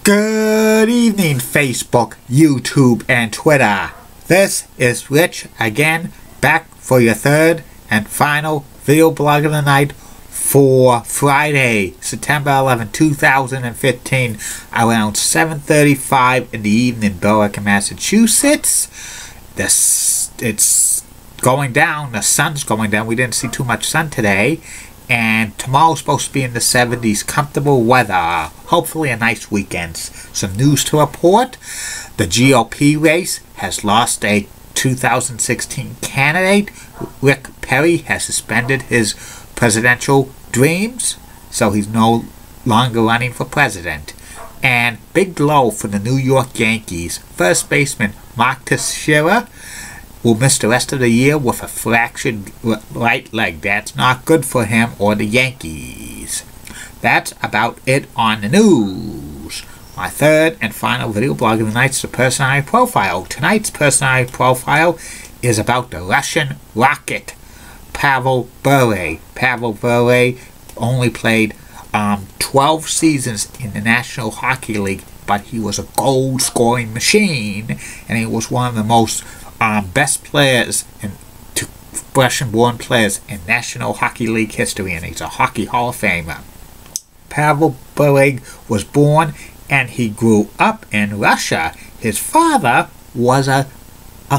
Good evening, Facebook, YouTube, and Twitter. This is Rich again, back for your third and final video blog of the night for Friday, September 11, 2015, around 7:35 in the evening in bure, Massachusetts. It's going down. The sun's going down. We didn't see too much sun today. And tomorrow's supposed to be in the 70s, comfortable weather, hopefully a nice weekend. Some news to report. The GOP race has lost a 2016 candidate. Rick Perry has suspended his presidential dreams, so he's no longer running for president. And big blow for the New York Yankees. First baseman Mark Teixeira will miss the rest of the year with a fractured right leg. That's not good for him or the Yankees. That's about it on the news. My third and final video blog of the night is the personality profile. Tonight's personality profile is about the Russian rocket, Pavel Bure. Pavel Bure only played 12 seasons in the National Hockey League, but he was a goal-scoring machine, and he was one of the most best players Russian-born players in National Hockey League history, and he's a Hockey Hall of Famer. Pavel Bure was born and he grew up in Russia. His father was a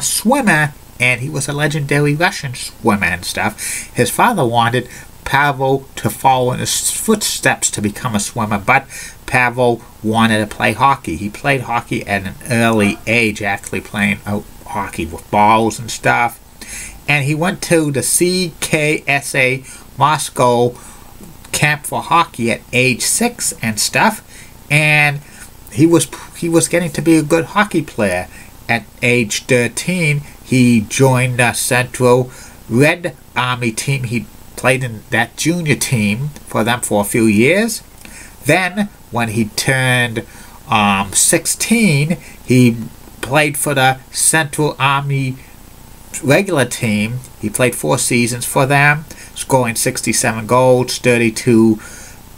swimmer, and he was a legendary Russian swimmer and stuff. His father wanted Pavel to follow in his footsteps to become a swimmer, but Pavel wanted to play hockey. He played hockey at an early age, actually playing hockey with balls and stuff. And he went to the CKSA Moscow camp for hockey at age 6 and stuff. And he was getting to be a good hockey player. At age 13, he joined the Central Red Army team. He played in that junior team for them for a few years. Then, when he turned 16, he played for the Central Army regular team. He played 4 seasons for them, scoring 67 goals, 32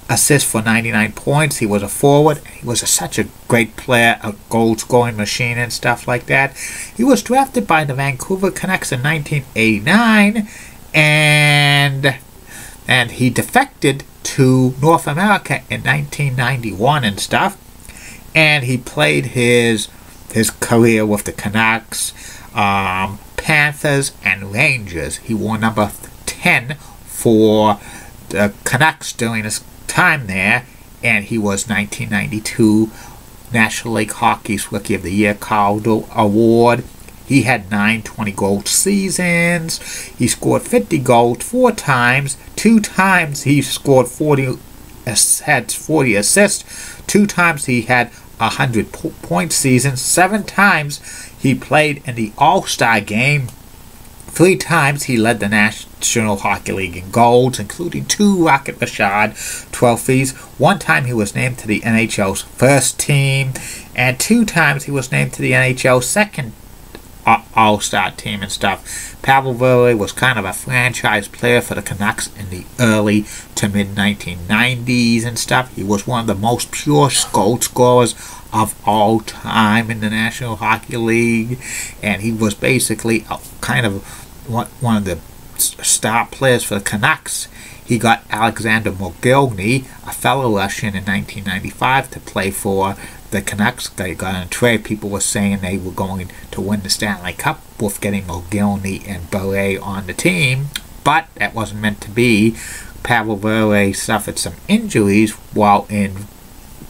assists for 99 points. He was a forward. He was such a great player, a goal-scoring machine and stuff like that. He was drafted by the Vancouver Canucks in 1989, and he defected to North America in 1991 and stuff. And he played his career with the Canucks, Panthers, and Rangers. He wore number 10 for the Canucks during his time there, and he was 1992 National League Hockey's Rookie of the Year Calder Award. He had 9 20-goal seasons. He scored 50 goals 4 times. 2 times he scored 40 assists. 2 times he had 100-point season. 7 times he played in the All-Star game. 3 times he led the National Hockey League in goals, including 2 Rocket Richard trophies. 1 time he was named to the NHL's first team, and 2 times he was named to the NHL's second All-Star team and stuff. Pavel Bure was kind of a franchise player for the Canucks in the early to mid-1990s and stuff. He was one of the most pure goal scorers of all time in the National Hockey League, and he was basically kind of one of the star players for the Canucks. He got Alexander Mogilny, a fellow Russian, in 1995 to play for the Canucks. They got in a trade. People were saying they were going to win the Stanley Cup with getting Mogilny and Bure on the team, but that wasn't meant to be. Pavel Bure suffered some injuries while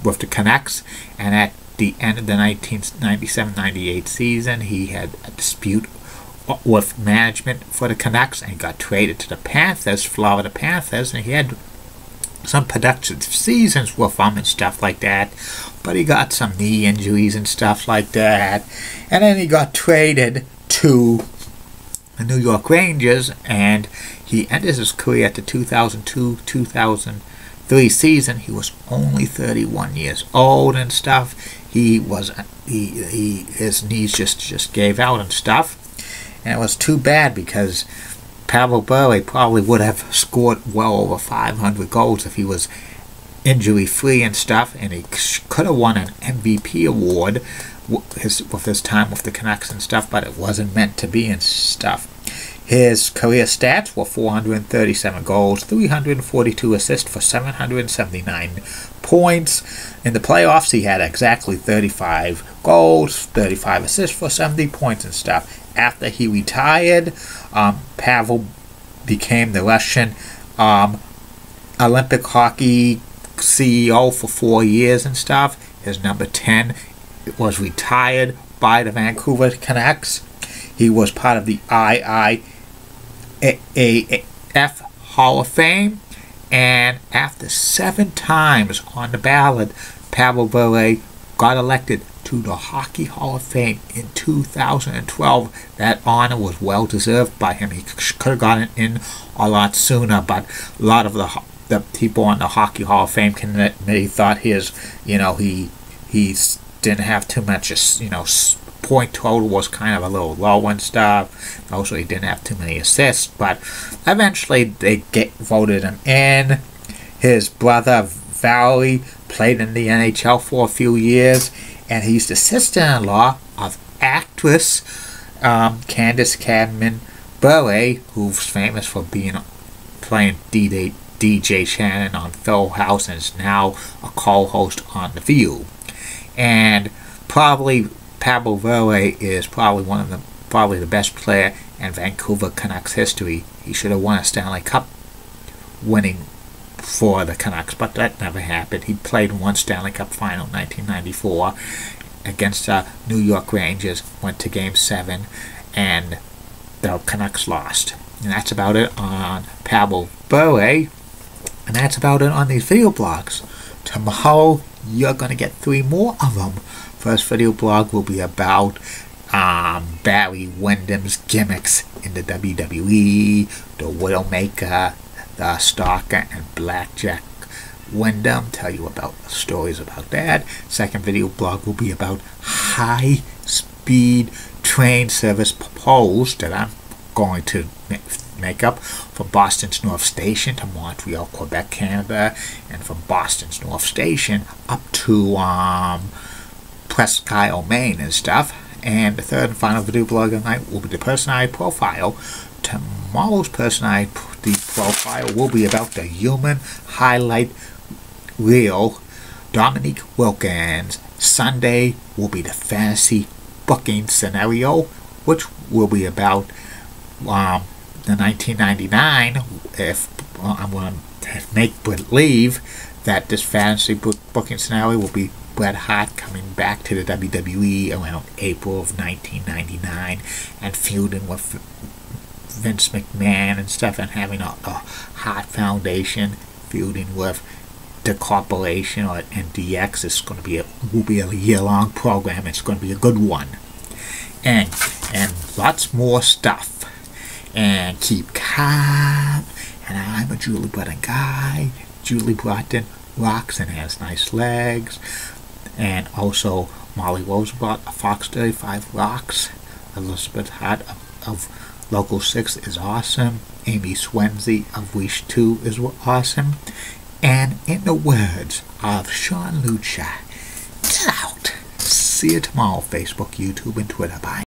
with the Canucks, and at the end of the 1997-98 season, he had a dispute with management for the Canucks and got traded to the Panthers, Florida Panthers, and he had some productive seasons with them and stuff like that, but he got some knee injuries and stuff like that, and then he got traded to the New York Rangers, and he ended his career at the 2002-2003 season. He was only 31 years old and stuff. His knees just gave out and stuff, and it was too bad because Pavel Bure probably would have scored well over 500 goals if he was injury-free and stuff, and he could have won an MVP award with his time with the Canucks and stuff, but it wasn't meant to be and stuff. His career stats were 437 goals, 342 assists for 779 points. In the playoffs, he had exactly 35 goals, 35 assists for 70 points and stuff. After he retired, Pavel became the Russian Olympic hockey CEO for 4 years and stuff. His number 10 was retired by the Vancouver Canucks. He was part of the IIAF Hall of Fame, and after 7 times on the ballot, Pavel Bure got elected to the Hockey Hall of Fame in 2012. That honor was well deserved by him. He could have gotten in a lot sooner, but a lot of the people on the Hockey Hall of Fame committee thought he didn't have too much, point total was kind of a little low and stuff. Also, he didn't have too many assists, but eventually they voted him in. His brother Valerie played in the NHL for a few years, and he's the sister-in-law of actress Candace Cadman Bure, who's famous for playing DJ Shannon on Full House and is now a co-host on The View. And probably Pavel Bure is probably the best player in Vancouver Canucks history. He should have won a Stanley Cup winning for the Canucks, but that never happened. He played in one Stanley Cup final in 1994 against the New York Rangers, went to Game 7, and the Canucks lost. And that's about it on Pavel Bure, and that's about it on these video blogs. Tomorrow, you're going to get 3 more of them. First video blog will be about Barry Windham's gimmicks in the WWE, the Widowmaker, the Stalker, and Blackjack Windham. Tell you about stories about that. Second video blog will be about high-speed train service proposed that I'm going to make up from Boston's North Station to Montreal, Quebec, Canada, and from Boston's North Station up to Presque Isle, Maine and stuff. And the third and final video blog of the night will be the personality profile. Tomorrow's personality profile will be about the human highlight reel, Dominique Wilkins. Sunday will be the fantasy booking scenario, which will be about the 1999, if I'm going to make believe that this fantasy booking scenario will be Bret Hart coming back to the WWE around April of 1999 and feuding with Vince McMahon and stuff, and having a Hart Foundation feuding with the corporation or DX. It's going to be will be a year-long program. It's going to be a good one, and lots more stuff. And keep calm. And I'm a Julie Broughton guy. Julie Broughton rocks and has nice legs. And also Molly Roosevelt of Fox 35 rocks. Elizabeth Hart of Local 6 is awesome. Amy Swenzy of Wish 2 is awesome. And in the words of Sean Lucha, get out. See you tomorrow, Facebook, YouTube, and Twitter. Bye.